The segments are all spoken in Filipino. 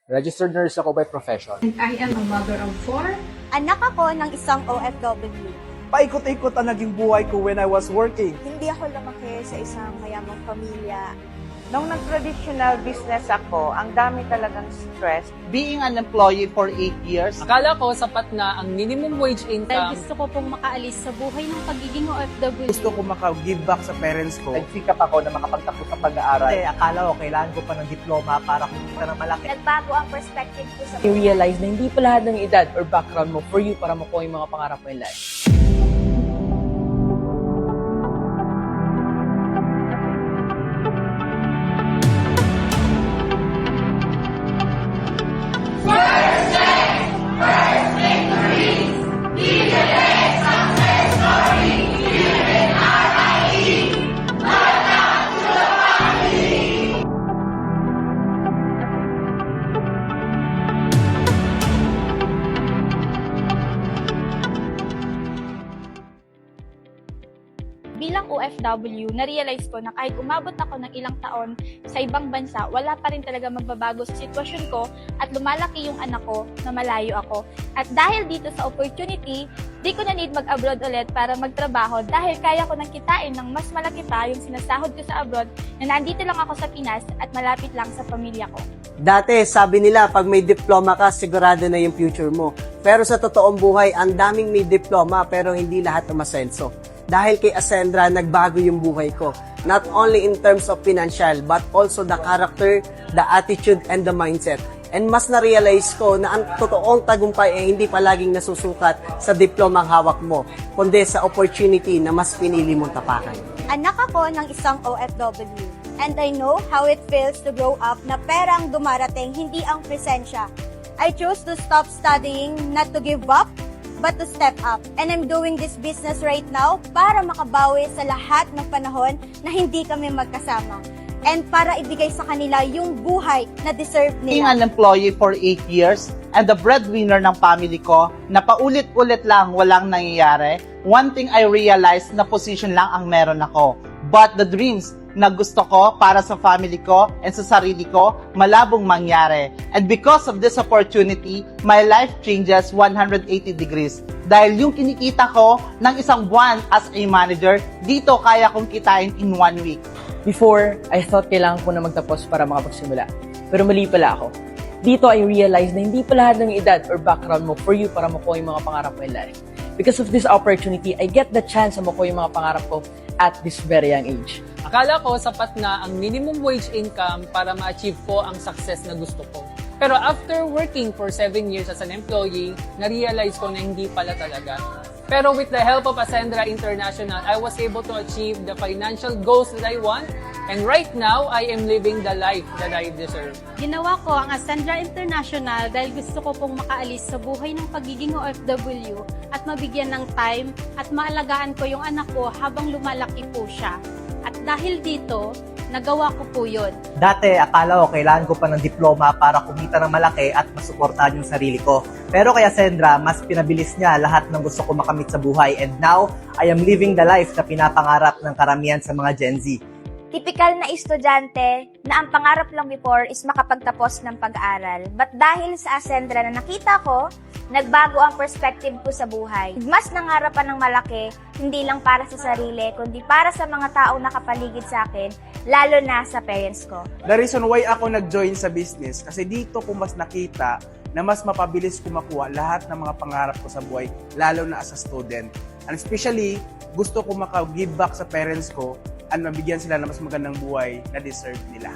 Registered nurse ako by profession. And I am a mother of 4. Anak ako ng isang OFW. Paikot-ikot ang naging buhay ko when I was working. Hindi ako lumaki sa isang mayamang pamilya. Nung nag-traditional business ako, ang dami talagang stress. Being an employee for 8 years, Akala ko sapat na ang minimum wage Dahil income. gusto ko pong makaalis sa buhay ng pagiging OFW. Gusto ko maka-give back sa parents ko. Nagsikap ako na makapagtapos sa pag-aaral. Kasi akala ko kailangan ko pa ng diploma para kumita ng malaki. Nagbago ang perspective ko sa I-realize na hindi pa lahat ng edad or background mo for you para makuha yung mga pangarap mo in life. Bilang OFW, na-realize ko na kahit umabot ako ng ilang taon sa ibang bansa, wala pa rin talaga magbabago sa sitwasyon ko at lumalaki yung anak ko na malayo ako. At dahil dito sa opportunity, di ko na need mag-abroad ulit para magtrabaho dahil kaya ko nang kitain ng mas malaki pa yung sinasahod ko sa abroad na nandito lang ako sa Pinas at malapit lang sa pamilya ko. Dati, sabi nila, pag may diploma ka, sigurado na yung future mo. Pero sa totoong buhay, ang daming may diploma pero hindi lahat umasenso. Dahil kay Ascendra, nagbago yung buhay ko. Not only in terms of financial, but also the character, the attitude, and the mindset. And mas na-realize ko na ang totoong tagumpay ay hindi palaging nasusukat sa diplomang hawak mo, kundi sa opportunity na mas pinili mong tapakan. Anak ako ng isang OFW. And I know how it feels to grow up na perang dumarating, hindi ang presensya. I chose to stop studying, not to give up, but to step up. And I'm doing this business right now para makabawi sa lahat ng panahon na hindi kami magkasama. And para ibigay sa kanila yung buhay na deserve being an nila. employee for 8 years, and the breadwinner ng family ko, na paulit-ulit lang walang nangyayari, one thing I realized na position lang ang meron ako. But the dreams na gusto ko para sa family ko and sa sarili ko, malabong mangyari. And because of this opportunity, my life changes 180 degrees. Dahil yung kinikita ko ng isang buwan as a manager, dito kaya kong kitain in 1 week. Before, I thought kailangan ko na magtapos para makapagsimula. Pero mali pala ako. Dito, I realized na hindi pa lahat ng edad or background mo for you para makuha yung mga pangarap mo in life. Because of this opportunity, I get the chance na makuha yung mga pangarap ko at this very young age. Akala ko sapat na ang minimum wage income para ma-achieve ko ang success na gusto ko. Pero after working for 7 years as an employee, na-realize ko na hindi pala talaga. Pero with the help of Ascendra International, I was able to achieve the financial goals that I want. And right now, I am living the life that I deserve. Ginawa ko ang Ascendra International dahil gusto ko pong makaalis sa buhay ng pagiging OFW at mabigyan ng time at maalagaan ko yung anak ko habang lumalaki po siya. At dahil dito, nagawa ko po yun. Dati, akala ko kailangan ko pa ng diploma para kumita ng malaki at masuportahan yung sarili ko. Pero kaya Sendra, mas pinabilis niya lahat ng gusto ko makamit sa buhay. And now, I am living the life na pinapangarap ng karamihan sa mga Gen Z. Tipikal na estudyante na ang pangarap lang before is makapagtapos ng pag-aaral. But dahil sa Ascendra na nakita ko, nagbago ang perspective ko sa buhay. Mas nangarapan ng malaki, hindi lang para sa sarili, kundi para sa mga taong nakapaligid sa akin, lalo na sa parents ko. The reason why ako nag-join sa business, kasi dito ko mas nakita na mas mapabilis ko makuha lahat ng mga pangarap ko sa buhay, lalo na as a student. And especially, gusto ko maka-give back sa parents ko at mabigyan sila ng mas magandang buhay na deserve nila.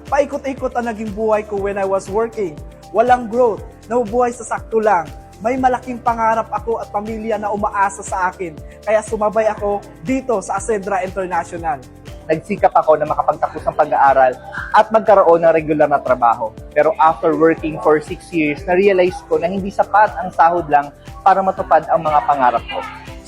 Paikot-ikot ang naging buhay ko when I was working. Walang growth, nabubuhay sa sakto lang. May malaking pangarap ako at pamilya na umaasa sa akin. Kaya sumabay ako dito sa Ascendra International. Nagsikap ako na makapagtapos ng pag-aaral at magkaroon ng regular na trabaho. Pero after working for 6 years, na-realize ko na hindi sapat ang sahod lang para matupad ang mga pangarap ko.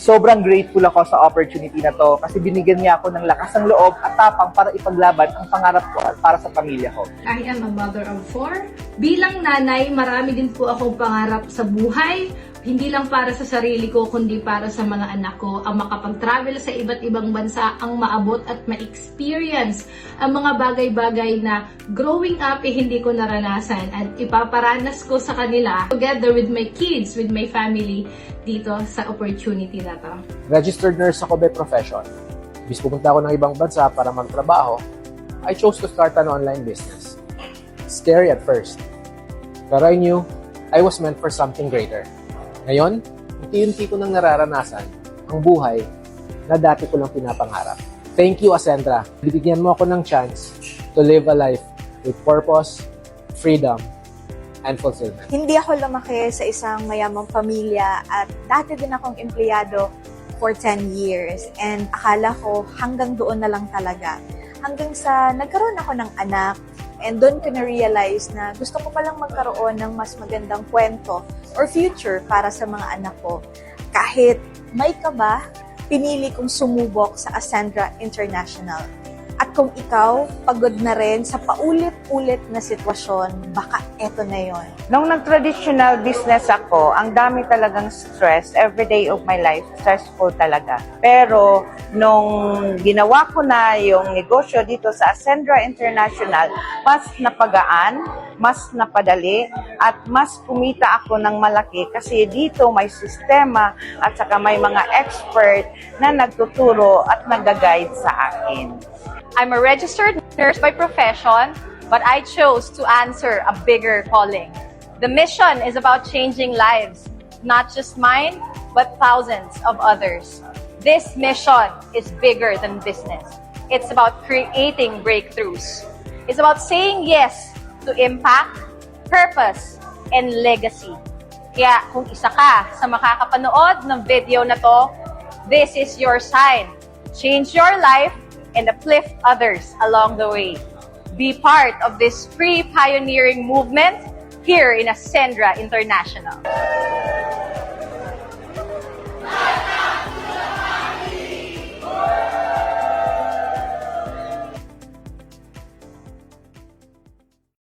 Sobrang grateful ako sa opportunity na to kasi binigyan niya ako ng lakas ng loob at tapang para ipaglaban ang pangarap ko at para sa pamilya ko. I am a mother of 4. Bilang nanay, marami din po akong pangarap sa buhay. Hindi lang para sa sarili ko, kundi para sa mga anak ko, ang makapag-travel sa iba't ibang bansa, ang maabot at ma-experience ang mga bagay-bagay na growing up hindi ko naranasan at ipaparanas ko sa kanila together with my kids, with my family dito sa opportunity na to. Registered nurse ako by profession. Bis pupunta ako ng ibang bansa para magtrabaho, I chose to start an online business. Scary at first, pero I knew I was meant for something greater. Ngayon, unti-unti ko nang nararanasan ang buhay na dati ko lang pinapangarap. Thank you, Ascendra. Binigyan mo ako ng chance to live a life with purpose, freedom, and fulfillment. Hindi ako lumaki sa isang mayamang pamilya at dati din akong empleyado for 10 years. And akala ko hanggang doon na lang talaga. Hanggang sa nagkaroon ako ng anak, and doon ko na-realize na gusto ko palang magkaroon ng mas magandang kwento or future para sa mga anak ko. Kahit may kaba, pinili kong sumubok sa Ascendra International. At kung ikaw, pagod na rin sa paulit-ulit na sitwasyon, baka eto na yon. Nung nag-traditional business ako, ang dami talagang stress. Every day of my life, stressful talaga. Pero nung ginawa ko na yung negosyo dito sa Ascendra International, mas napagaan, mas napadali, at mas kumita ako ng malaki kasi dito may sistema at saka may mga expert na nagtuturo at nag-guide sa akin. I'm a registered nurse by profession, but I chose to answer a bigger calling. The mission is about changing lives, not just mine, but thousands of others. This mission is bigger than business. It's about creating breakthroughs. It's about saying yes to impact, purpose, and legacy. Kaya kung isa ka sa makakapanood ng video na to, this is your sign. Change your life and uplift others along the way. Be part of this free pioneering movement here in Ascendra International.